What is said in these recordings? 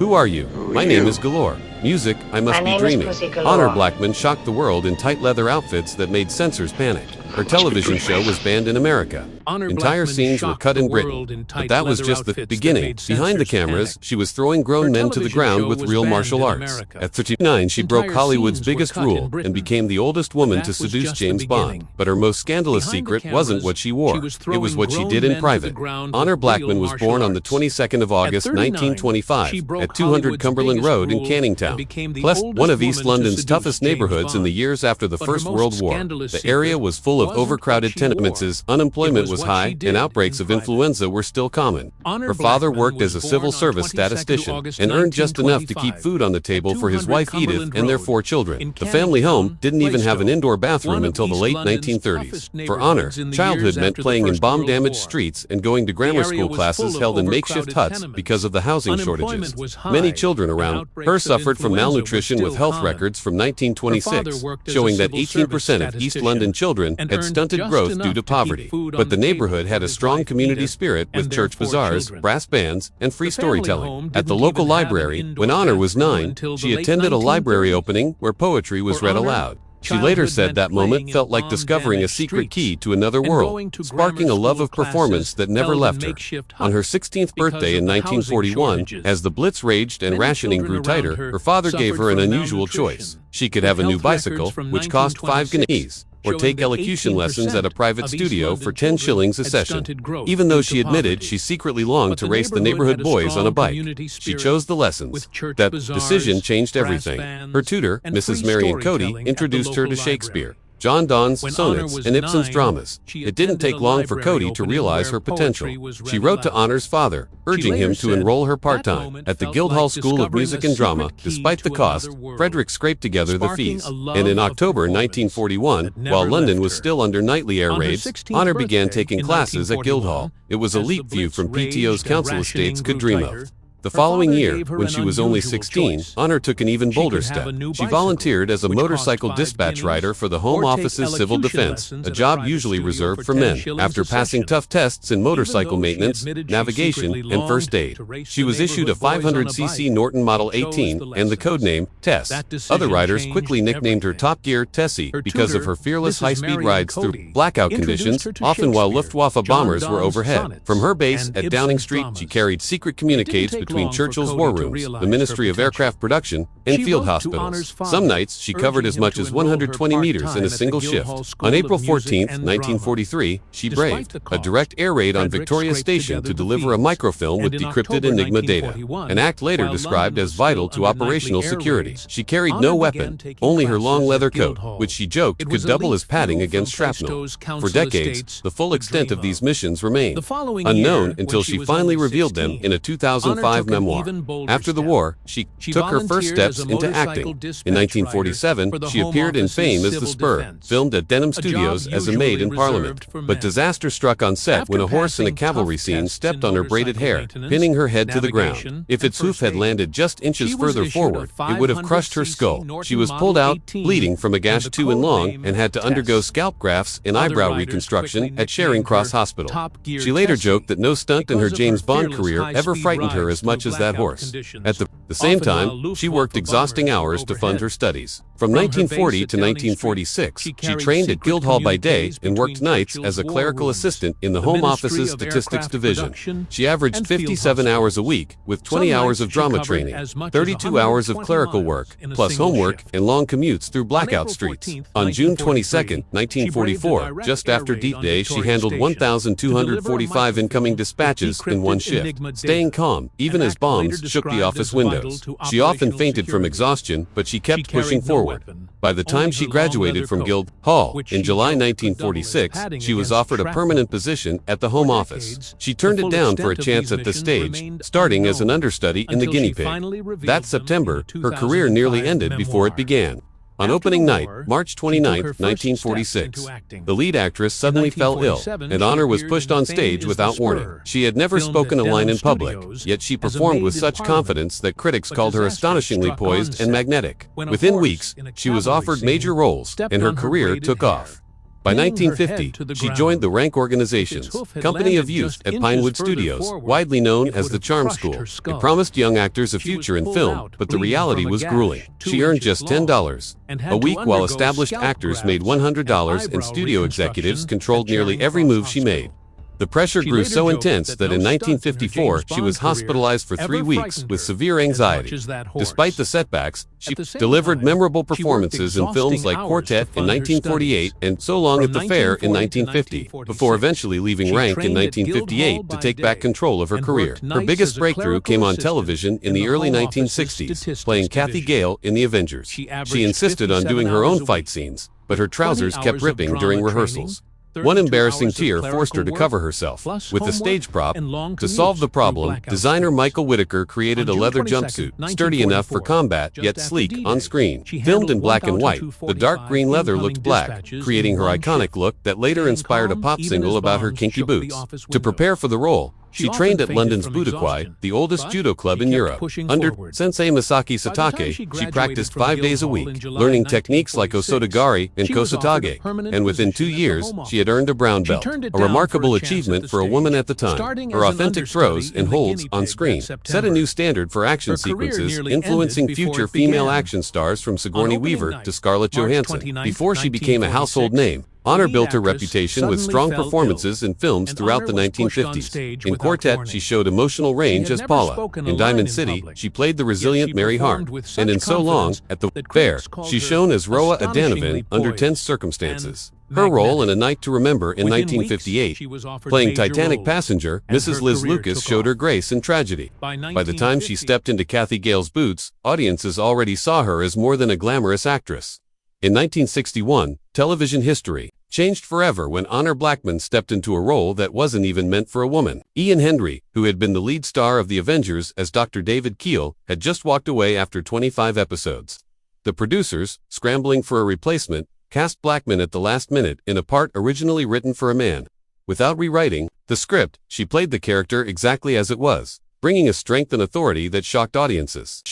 Who are you? My name is Galore. Music, I must be dreaming. Honor Blackman shocked the world in tight leather outfits that made censors panic. Her television show was banned in America. Entire scenes were cut in Britain. But that was just the beginning. Behind the cameras, she was throwing grown men to the ground with real martial arts. At 39, she broke Hollywood's biggest rule and became the oldest woman to seduce James Bond. But her most scandalous secret wasn't what she wore. It was what she did in private. Honor Blackman was born on the 22nd of August, 1925, at 200 Cumberland Road in Canning Town. Plus, one of East London's toughest neighborhoods in the years after the First World War. The area was full of overcrowded tenements, unemployment was high, and outbreaks of influenza were still common. Her father worked as a civil service statistician and earned just enough to keep food on the table for his wife Edith and their 4 children. The family home didn't even have an indoor bathroom until the late 1930s. For Honor, childhood meant playing in bomb-damaged streets and going to grammar school classes held in makeshift huts because of the housing shortages. Many children around her suffered from malnutrition, with health records from 1926 showing that 18% of East London children had stunted growth due to poverty. But the neighborhood had a strong community spirit with church bazaars, brass bands, and free storytelling. At the local library, when Honor was 9, she attended a library opening where poetry was read aloud. She later said that moment felt like discovering a secret key to another world, sparking a love of performance that never left her. On her 16th birthday in 1941, as the Blitz raged and rationing grew tighter, her father gave her an unusual choice. She could have a new bicycle, which cost 5 guineas, or take elocution lessons at a private studio for 10 shillings a session. Even though she admitted she secretly longed to race the neighborhood boys on a bike, she chose the lessons. That decision changed everything. Her tutor, Mrs. Marion Cody, introduced her to Shakespeare, John Donne's sonnets, and Ibsen's dramas. It didn't take long for Cody to realize her potential. She wrote to Honor's father, urging him to enroll her part-time at the Guildhall School of Music and Drama. Despite the cost, Frederick scraped together the fees. And in October 1941, while London was still under nightly air raids, Honor began taking classes at Guildhall. It was a leap few from PTO's council estates could dream of. The following year, when she was only 16, Honor took an even bolder step. She volunteered as a motorcycle dispatch rider for the Home Office's Civil Defense, a job usually reserved for men. After passing tough tests in motorcycle maintenance, navigation, and first aid, she was issued a 500cc Norton Model 18 and the codename Tess. Other riders quickly nicknamed her Top Gear Tessie because of her fearless high-speed rides through blackout conditions, often while Luftwaffe bombers were overhead. From her base at Downing Street, she carried secret communiques between Churchill's war rooms, the Ministry of Aircraft Production, and field hospitals. Some nights, she covered as much as 120 meters in a single shift. On April 14, 1943, she braved a direct air raid on Victoria Station to deliver a microfilm with decrypted Enigma data, an act later described as vital to operational security. She carried no weapon, only her long leather coat, which she joked could double as padding against shrapnel. For decades, the full extent of these missions remained unknown until she finally revealed them in a 2005 memoir. After the war, she took her first steps into acting. In 1947, she appeared in Fame as the Spur, filmed at Denham Studios as a maid in Parliament. But disaster struck on set when a horse in a cavalry scene stepped on her braided hair, pinning her head to the ground. If its hoof had landed just inches further forward, it would have crushed her skull. She was pulled out, bleeding from a gash 2 in long, and had to undergo scalp grafts and eyebrow reconstruction at Charing Cross Hospital. She later joked that no stunt in her James Bond career ever frightened her as much as that horse. At the same time, she worked exhausting hours to fund her studies. From 1940 to 1946, she trained at Guildhall by day and worked nights as a clerical assistant in the Home Office's Statistics Division. She averaged 57 hours a week, with 20 hours of drama training, 32 hours of clerical work, plus homework and long commutes through blackout streets. On June 22, 1944, just after Deep Day, she handled 1,245 incoming dispatches in one shift, staying calm, even as bombs shook the office windows. She often fainted from exhaustion, but she kept pushing forward. By the time she graduated from Guildhall in July 1946, she was offered a permanent position at the Home Office. She turned it down for a chance at the stage, starting as an understudy in The Guinea Pig. That September, her career nearly ended before it began. On opening night, March 29, 1946, the lead actress suddenly fell ill, and Honor was pushed on stage without warning. She had never spoken a line in public, yet she performed with such confidence that critics called her astonishingly poised and magnetic. Within weeks, she was offered major roles, and her career took off. By 1950, she joined the Rank Organization's Company of Youth at Pinewood Studios, widely known as the Charm School. It promised young actors a future in film, but the reality was grueling. She earned just $10 a week while established actors made $100 and studio executives controlled nearly every move she made. The pressure grew so intense that in 1954 she was hospitalized for 3 weeks with severe anxiety. Despite the setbacks, she delivered memorable performances in films like Quartet in 1948 and So Long at the Fair in 1950, before eventually leaving Rank in 1958 to take back control of her career. Her biggest breakthrough came on television in the early 1960s, playing Kathy Gale in The Avengers. She insisted on doing her own fight scenes, but her trousers kept ripping during rehearsals. One embarrassing tear forced her to cover herself with a stage prop. To solve the problem, designer Michael Whitaker created a leather jumpsuit, sturdy enough for combat yet sleek on screen. Filmed in black and white, the dark green leather looked black, creating her iconic look that later inspired a pop single about her kinky boots. To prepare for the role, she trained at London's Budokwai, the oldest judo club in Europe. Under Sensei Masaki Satake, she practiced 5 days a week, learning techniques like osotogari and kosotage, and within 2 years, she had earned a brown belt, a remarkable achievement for a woman at the time. Her authentic throws and holds on screen set a new standard for action sequences, influencing future female action stars from Sigourney Weaver to Scarlett Johansson. Before she became a household name, Honor built her reputation with strong performances in films throughout the 1950s. In Quartet, she showed emotional range as Paula. In Diamond City, she played the resilient Mary Hart. And in So Long at the Fair, she shone as Roa Adanovan under tense circumstances. Her role in A Night to Remember in 1958, playing Titanic passenger, Mrs. Liz Lucas, showed her grace in tragedy. By the time she stepped into Kathy Gale's boots, audiences already saw her as more than a glamorous actress. In 1961, television history changed forever when Honor Blackman stepped into a role that wasn't even meant for a woman. Ian Hendry, who had been the lead star of The Avengers as Dr. David Keel, had just walked away after 25 episodes. The producers, scrambling for a replacement, cast Blackman at the last minute in a part originally written for a man. Without rewriting the script, she played the character exactly as it was, bringing a strength and authority that shocked audiences.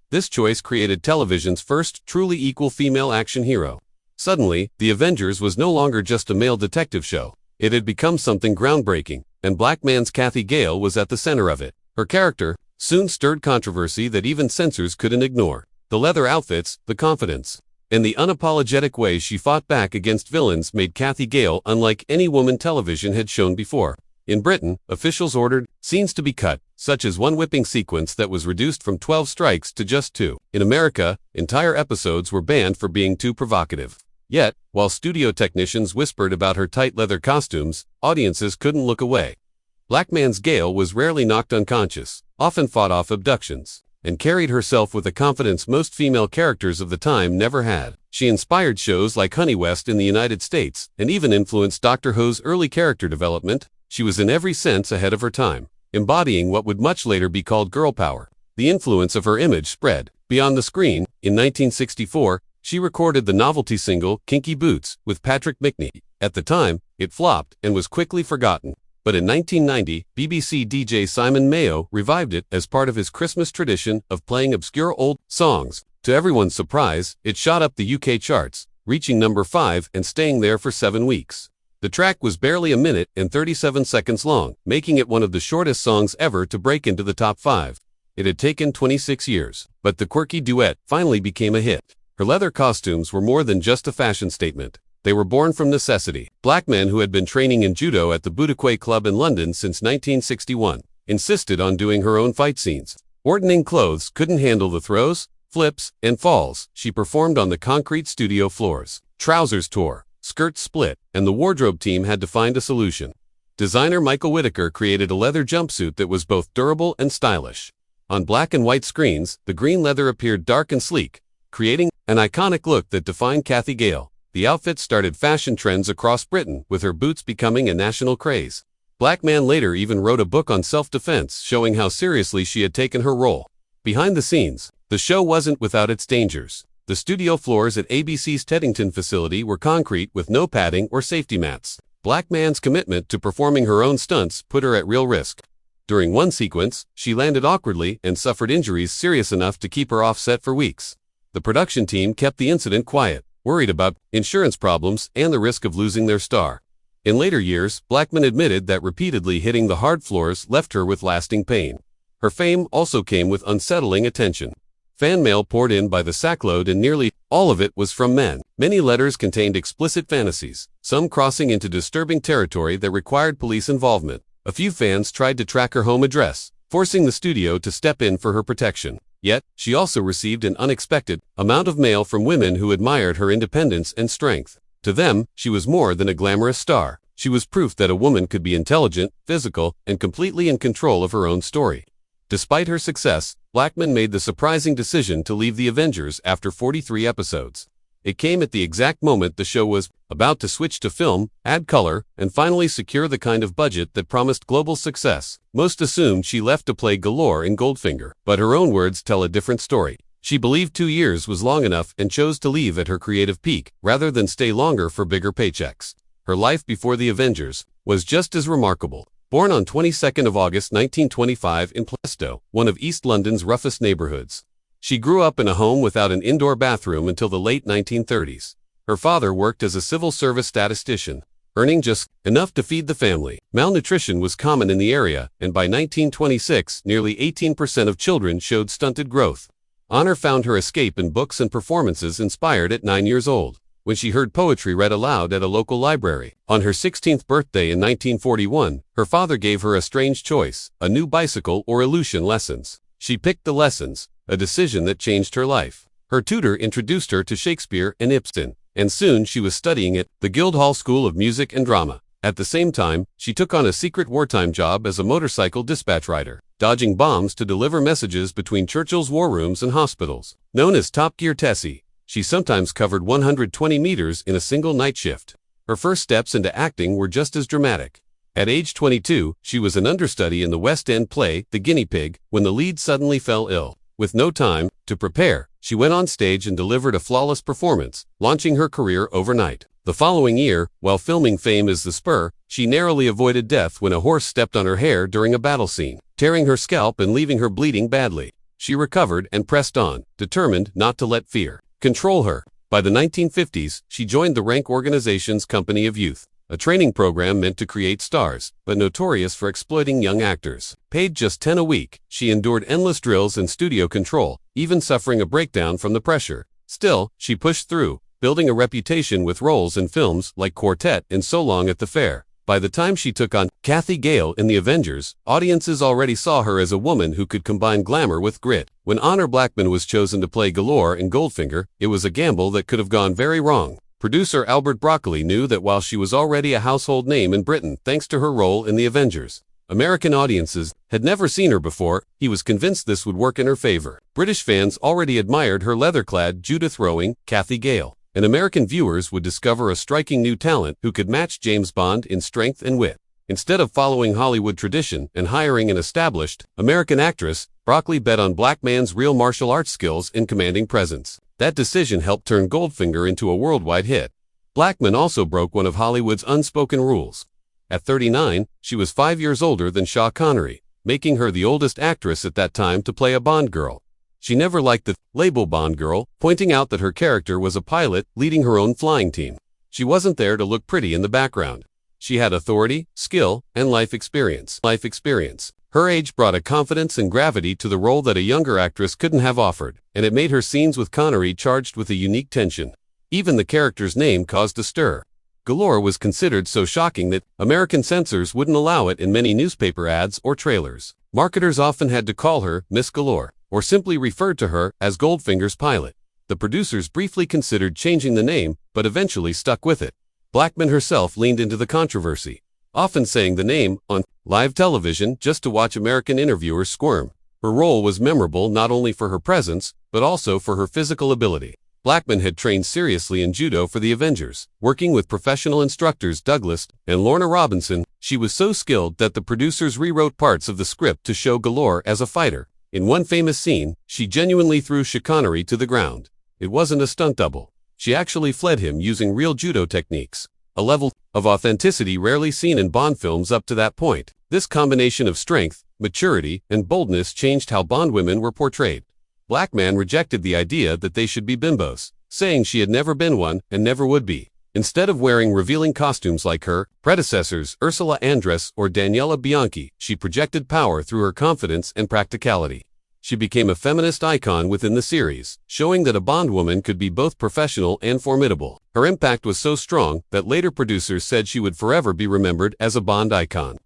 This choice created television's first truly equal female action hero. Suddenly, The Avengers was no longer just a male detective show. It had become something groundbreaking, and Blackman's Kathy Gale was at the center of it. Her character soon stirred controversy that even censors couldn't ignore. The leather outfits, the confidence, and the unapologetic way she fought back against villains made Kathy Gale unlike any woman television had shown before. In Britain, officials ordered scenes to be cut, such as one whipping sequence that was reduced from 12 strikes to just 2. In America, entire episodes were banned for being too provocative. Yet, while studio technicians whispered about her tight leather costumes, audiences couldn't look away. Blackman's Gale was rarely knocked unconscious, often fought off abductions, and carried herself with a confidence most female characters of the time never had. She inspired shows like Honey West in the United States, and even influenced Doctor Who's early character development. She was in every sense ahead of her time, embodying what would much later be called girl power. The influence of her image spread beyond the screen. In 1964, she recorded the novelty single Kinky Boots with Patrick Macnee. At the time, it flopped and was quickly forgotten. But in 1990, BBC DJ Simon Mayo revived it as part of his Christmas tradition of playing obscure old songs. To everyone's surprise, it shot up the UK charts, reaching number 5 and staying there for 7 weeks. The track was barely a minute and 37 seconds long, making it one of the shortest songs ever to break into the top 5. It had taken 26 years, but the quirky duet finally became a hit. Her leather costumes were more than just a fashion statement. They were born from necessity. Blackman, who had been training in judo at the Budokwai Club in London since 1961, insisted on doing her own fight scenes. Ordinary clothes couldn't handle the throws, flips, and falls she performed on the concrete studio floors. Trousers tore, skirts split, and the wardrobe team had to find a solution. Designer Michael Whitaker created a leather jumpsuit that was both durable and stylish. On black and white screens, the green leather appeared dark and sleek, creating an iconic look that defined Kathy Gale. The outfit started fashion trends across Britain, with her boots becoming a national craze. Blackman later even wrote a book on self-defense showing how seriously she had taken her role. Behind the scenes, the show wasn't without its dangers. The studio floors at ABC's Teddington facility were concrete with no padding or safety mats. Blackman's commitment to performing her own stunts put her at real risk. During one sequence, she landed awkwardly and suffered injuries serious enough to keep her off set for weeks. The production team kept the incident quiet, worried about insurance problems and the risk of losing their star. In later years, Blackman admitted that repeatedly hitting the hard floors left her with lasting pain. Her fame also came with unsettling attention. Fan mail poured in by the sackload, and nearly all of it was from men. Many letters contained explicit fantasies, some crossing into disturbing territory that required police involvement. A few fans tried to track her home address, forcing the studio to step in for her protection. Yet, she also received an unexpected amount of mail from women who admired her independence and strength. To them, she was more than a glamorous star. She was proof that a woman could be intelligent, physical, and completely in control of her own story. Despite her success, Blackman made the surprising decision to leave The Avengers after 43 episodes. It came at the exact moment the show was about to switch to film, add color, and finally secure the kind of budget that promised global success. Most assumed she left to play Galore in Goldfinger, but her own words tell a different story. She believed 2 years was long enough and chose to leave at her creative peak, rather than stay longer for bigger paychecks. Her life before The Avengers was just as remarkable. Born on 22nd of August 1925 in Plaistow, one of East London's roughest neighborhoods. She grew up in a home without an indoor bathroom until the late 1930s. Her father worked as a civil service statistician, earning just enough to feed the family. Malnutrition was common in the area, and by 1926, nearly 18% of children showed stunted growth. Honor found her escape in books and performances inspired at 9 years old, when she heard poetry read aloud at a local library. On her 16th birthday in 1941, her father gave her a strange choice: a new bicycle or illusion lessons. She picked the lessons, a decision that changed her life. Her tutor introduced her to Shakespeare and Ibsen, and soon she was studying at the Guildhall School of Music and Drama. At the same time, she took on a secret wartime job as a motorcycle dispatch rider, dodging bombs to deliver messages between Churchill's war rooms and hospitals. Known as Top Gear Tessie, she sometimes covered 120 meters in a single night shift. Her first steps into acting were just as dramatic. At age 22, she was an understudy in the West End play, The Guinea Pig, when the lead suddenly fell ill. With no time to prepare, she went on stage and delivered a flawless performance, launching her career overnight. The following year, while filming Fame is the Spur, she narrowly avoided death when a horse stepped on her hair during a battle scene, tearing her scalp and leaving her bleeding badly. She recovered and pressed on, determined not to let fear control her. By the 1950s, she joined the Rank Organization's Company of Youth, a training program meant to create stars, but notorious for exploiting young actors. Paid just $10 a week, she endured endless drills and studio control, even suffering a breakdown from the pressure. Still, she pushed through, building a reputation with roles in films like Quartet and So Long at the Fair. By the time she took on Kathy Gale in The Avengers, audiences already saw her as a woman who could combine glamour with grit. When Honor Blackman was chosen to play Galore in Goldfinger, it was a gamble that could have gone very wrong. Producer Albert Broccoli knew that while she was already a household name in Britain thanks to her role in The Avengers, American audiences had never seen her before. He was convinced this would work in her favor. British fans already admired her leather-clad, Judith-rowing Kathy Gale, and American viewers would discover a striking new talent who could match James Bond in strength and wit. Instead of following Hollywood tradition and hiring an established American actress, Broccoli bet on Blackman's real martial arts skills and commanding presence. That decision helped turn Goldfinger into a worldwide hit. Blackman also broke one of Hollywood's unspoken rules. At 39, she was 5 years older than Sean Connery, making her the oldest actress at that time to play a Bond girl. She never liked the label Bond girl, pointing out that her character was a pilot leading her own flying team. She wasn't there to look pretty in the background. She had authority, skill, and life experience. Her age brought a confidence and gravity to the role that a younger actress couldn't have offered, and it made her scenes with Connery charged with a unique tension. Even the character's name caused a stir. Galore was considered so shocking that American censors wouldn't allow it in many newspaper ads or trailers. Marketers often had to call her Miss Galore, or simply referred to her as Goldfinger's pilot. The producers briefly considered changing the name, but eventually stuck with it. Blackman herself leaned into the controversy, often saying the name on live television just to watch American interviewers squirm. Her role was memorable not only for her presence, but also for her physical ability. Blackman had trained seriously in judo for The Avengers, working with professional instructors Douglas and Lorna Robinson. She was so skilled that the producers rewrote parts of the script to show Galore as a fighter. In one famous scene, she genuinely threw Sean Connery to the ground. It wasn't a stunt double. She actually fled him using real judo techniques, a level of authenticity rarely seen in Bond films up to that point. This combination of strength, maturity, and boldness changed how Bond women were portrayed. Blackman rejected the idea that they should be bimbos, saying she had never been one and never would be. Instead of wearing revealing costumes like her predecessors Ursula Andress or Daniela Bianchi, she projected power through her confidence and practicality. She became a feminist icon within the series, showing that a Bond woman could be both professional and formidable. Her impact was so strong that later producers said she would forever be remembered as a Bond icon.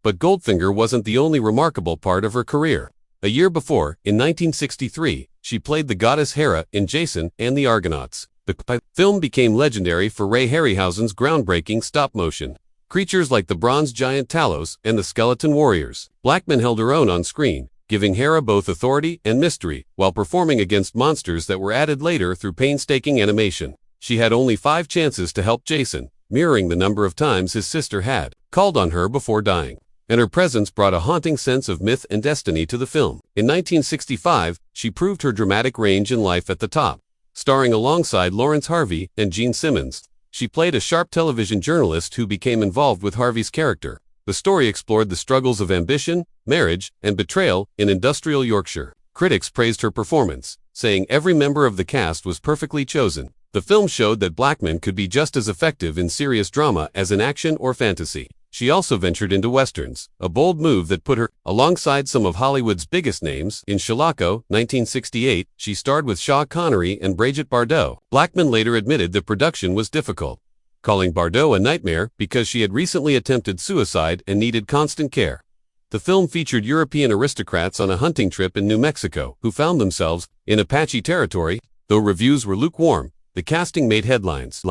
But Goldfinger wasn't the only remarkable part of her career. A year before, in 1963, she played the goddess Hera in Jason and the Argonauts. The film became legendary for Ray Harryhausen's groundbreaking stop-motion. Creatures like the bronze giant Talos and the skeleton warriors. Blackman held her own on screen, giving Hera both authority and mystery, while performing against monsters that were added later through painstaking animation. She had only 5 chances to help Jason, mirroring the number of times his sister had called on her before dying. And her presence brought a haunting sense of myth and destiny to the film. In 1965, she proved her dramatic range in Life at the Top. Starring alongside Lawrence Harvey and Gene Simmons, she played a sharp television journalist who became involved with Harvey's character. The story explored the struggles of ambition, marriage, and betrayal in industrial Yorkshire. Critics praised her performance, saying every member of the cast was perfectly chosen. The film showed that Blackman could be just as effective in serious drama as in action or fantasy. She also ventured into westerns, a bold move that put her alongside some of Hollywood's biggest names. In Shalako, 1968, she starred with Sean Connery and Brigitte Bardot. Blackman later admitted the production was difficult, calling Bardot a nightmare because she had recently attempted suicide and needed constant care. The film featured European aristocrats on a hunting trip in New Mexico who found themselves in Apache territory. Though reviews were lukewarm, the casting made headlines.